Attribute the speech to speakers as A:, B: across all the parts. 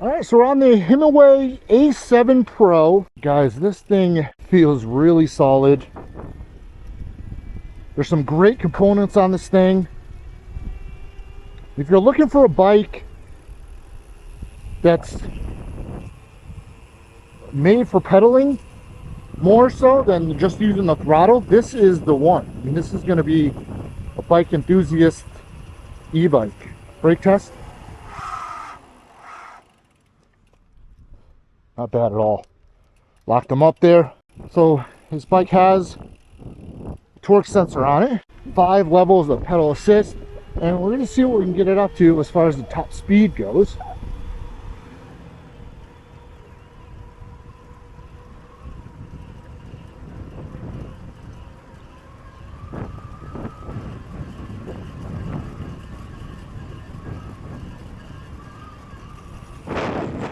A: All right, so we're on the Himiway A7 Pro. Guys, this thing feels really solid. There's some great components on this thing. If you're looking for a bike that's made for pedaling more so than just using the throttle, this is the one. I mean, this is going to be a bike enthusiast e-bike. Brake test. Not bad at all. Locked them up there. So this bike has a torque sensor on it, 5 levels of pedal assist, and we're going to see what we can get it up to as far as the top speed goes.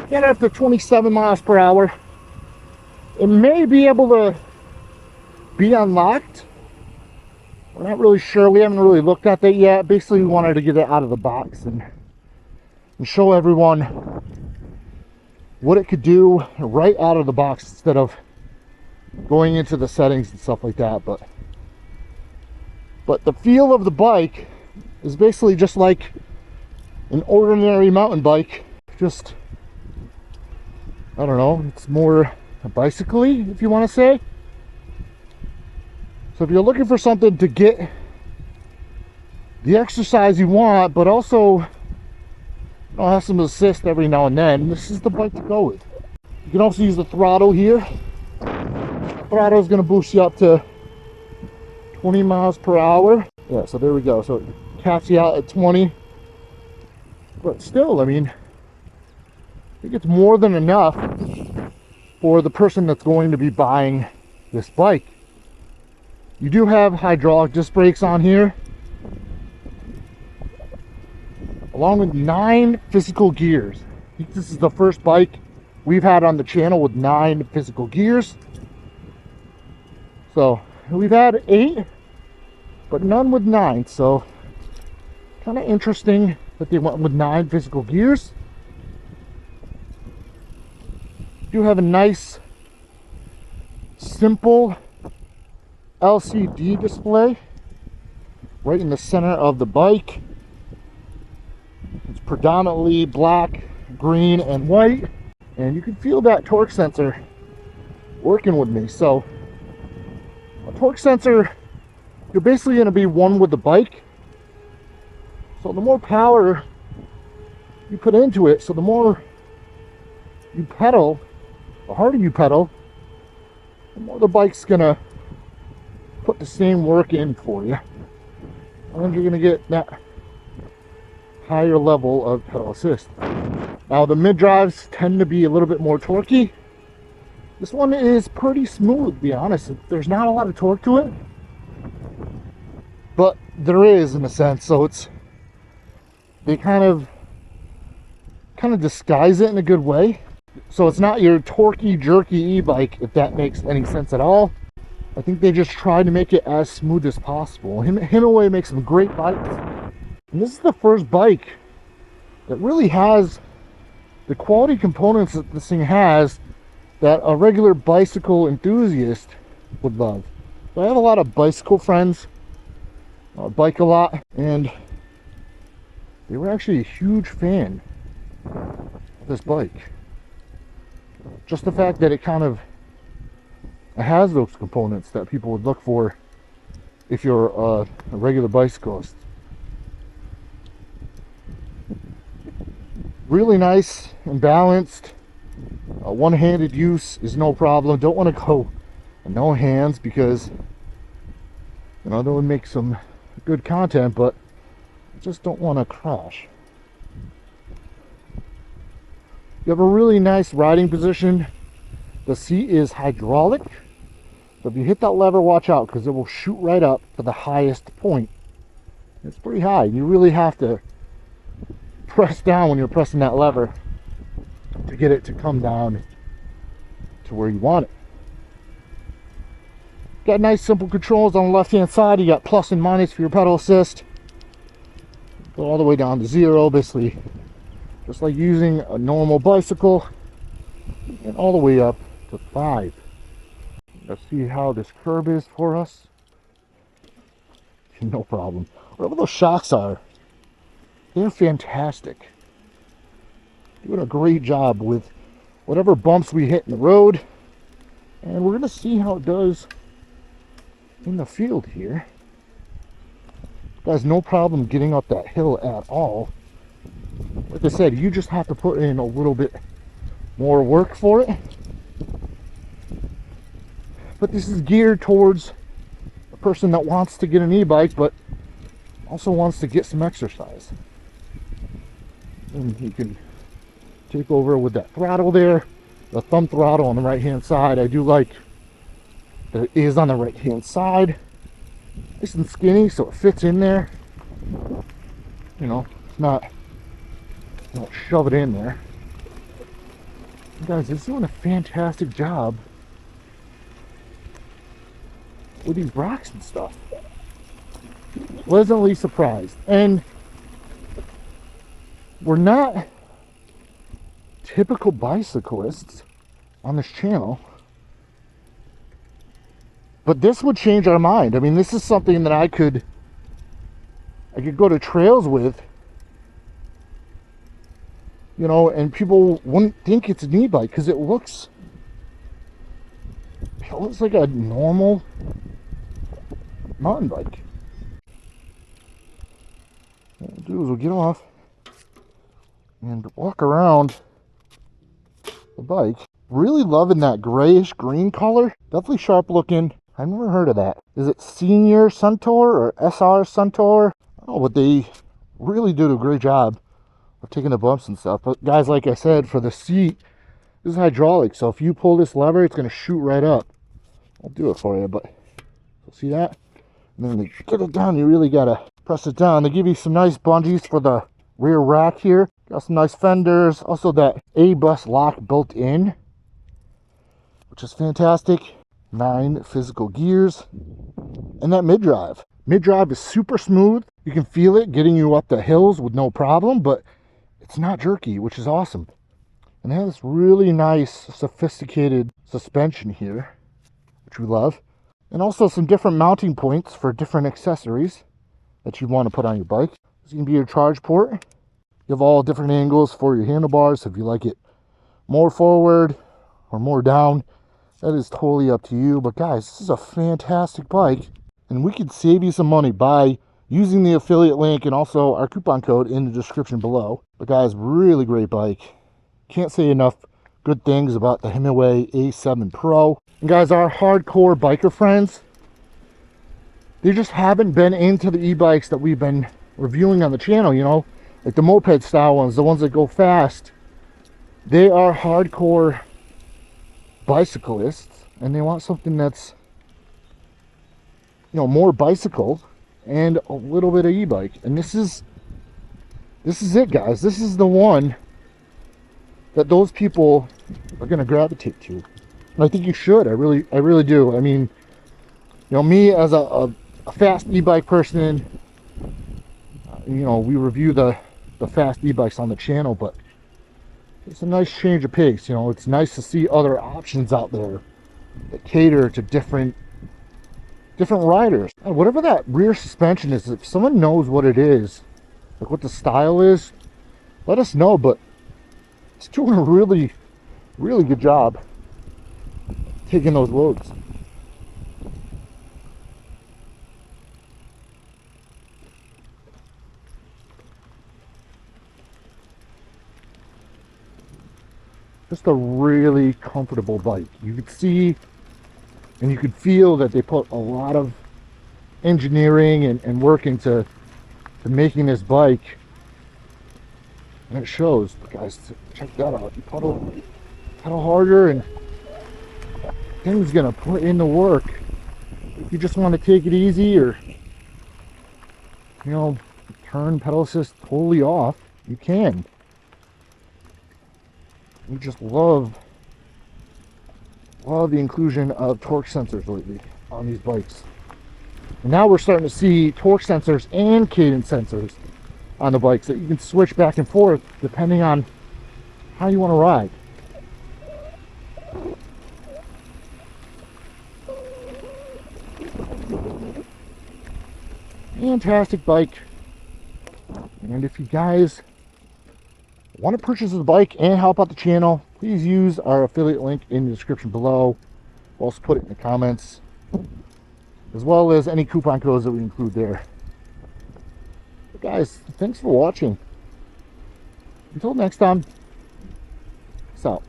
A: Get it up to 27 miles per hour. It may be able to be unlocked. We're not really sure. We haven't really looked at that yet. Basically, we wanted to get it out of the box and show everyone what it could do right out of the box instead of going into the settings and stuff like that. But the feel of the bike is basically just like an ordinary mountain bike. Just, I don't know, it's more bicycle-y, if you want to say. So if you're looking for something to get the exercise you want, but also have some assist every now and then, this is the bike to go with. You can also use the throttle here. The throttle is going to boost you up to 20 miles per hour. Yeah, so there we go. So it caps you out at 20. But still, I mean, I think it's more than enough for the person that's going to be buying this bike. You do have hydraulic disc brakes on here, along with 9 physical gears. I think this is the first bike we've had on the channel with 9 physical gears. So we've had 8, but none with 9. So kind of interesting that they went with 9 physical gears. You have a nice, simple LCD display right in the center of the bike. It's predominantly black, green, and white, and you can feel that torque sensor working with me. So a torque sensor, you're basically going to be one with the bike. So the more power you put into it, so the more you pedal, the harder you pedal, the more the bike's gonna put the same work in for you, and then you're gonna get that higher level of pedal assist. Now the mid drives tend to be a little bit more torquey. This one is pretty smooth, to be honest. There's not a lot of torque to it, but there is in a sense. So it's, they kind of disguise it in a good way. So it's not your torquey, jerky e-bike, if that makes any sense at all. I think they just try to make it as smooth as possible. Himiway makes some great bikes. And this is the first bike that really has the quality components that this thing has that a regular bicycle enthusiast would love. So I have a lot of bicycle friends, bike a lot, and they were actually a huge fan of this bike. Just the fact that it kind of has those components that people would look for if you're a regular bicyclist. Really nice and balanced. One-handed use is no problem. Don't want to go no hands because, you know, that would make some good content, but I just don't want to crash. You have a really nice riding position. The seat is hydraulic, so if you hit that lever, watch out because it will shoot right up to the highest point. It's pretty high. You really have to press down when you're pressing that lever to get it to come down to where you want it. Got nice simple controls on the left hand side. You got plus and minus for your pedal assist. Go all the way down to 0, basically just like using a normal bicycle, and all the way up to 5. Let's see how this curb is for us. No problem. Whatever those shocks are, they're fantastic. Doing a great job with whatever bumps we hit in the road. And we're going to see how it does in the field here. Guys, no problem getting up that hill at all. Like I said, you just have to put in a little bit more work for it. But this is geared towards a person that wants to get an e-bike, but also wants to get some exercise. And you can take over with that throttle there, the thumb throttle on the right hand side. I do like that it is on the right hand side. Nice and skinny, so it fits in there. You know, it's not, don't shove it in there. You guys, it's doing a fantastic job with these rocks and stuff. Pleasantly surprised. And we're not typical bicyclists on this channel, but this would change our mind. I mean, this is something that I could go to trails with, you know, and people wouldn't think it's an e-bike because it looks like a normal mountain bike. What we'll do is we'll get off and walk around the bike. Really loving that grayish green color. Definitely sharp looking. I've never heard of that. Is it Senior Suntour or SR Suntour? Oh, but they really did a great job of taking the bumps and stuff. But guys, like I said, for the seat, this is hydraulic. So if you pull this lever, it's going to shoot right up. I'll do it for you, but see that? And then to get it down, you really got to press it down. They give you some nice bungees for the rear rack here. Got some nice fenders. Also that A-bus lock built in, which is fantastic. 9 physical gears. And that mid-drive. Mid-drive is super smooth. You can feel it getting you up the hills with no problem, but it's not jerky, which is awesome. And they have this really nice, sophisticated suspension here, which we love. And also some different mounting points for different accessories that you want to put on your bike. This can be your charge port. You have all different angles for your handlebars. If you like it more forward or more down, that is totally up to you. But guys, this is a fantastic bike, and we could save you some money by using the affiliate link and also our coupon code in the description below. But guys, really great bike. Can't say enough good things about the Himiway A7 Pro. And guys, our hardcore biker friends, they just haven't been into the e-bikes that we've been reviewing on the channel, you know, like the moped style ones, the ones that go fast. They are hardcore bicyclists, and they want something that's, you know, more bicycle and a little bit of e-bike. And this is it, guys. This is the one that those people are going to gravitate to. And I think you should. I really do. I mean, you know, me as a fast e-bike person, you know, we review the fast e-bikes on the channel, but it's a nice change of pace. You know, it's nice to see other options out there that cater to different riders. And whatever that rear suspension is, if someone knows what it is, like what the style is, let us know. But it's doing a really good job taking those loads. Just a really comfortable bike. You could see and you could feel that they put a lot of engineering and work into making this bike, and it shows. But guys, check that out. You pedal harder, and thing's gonna put in the work. If you just want to take it easy, or, you know, turn pedal assist totally off, you can. We just love the inclusion of torque sensors lately on these bikes. And now we're starting to see torque sensors and cadence sensors on the bike so that you can switch back and forth depending on how you want to ride. Fantastic bike. And if you guys want to purchase the bike and help out the channel, please use our affiliate link in the description below. We'll also put it in the comments, as well as any coupon codes that we include there. But guys, thanks for watching. Until next time, peace out.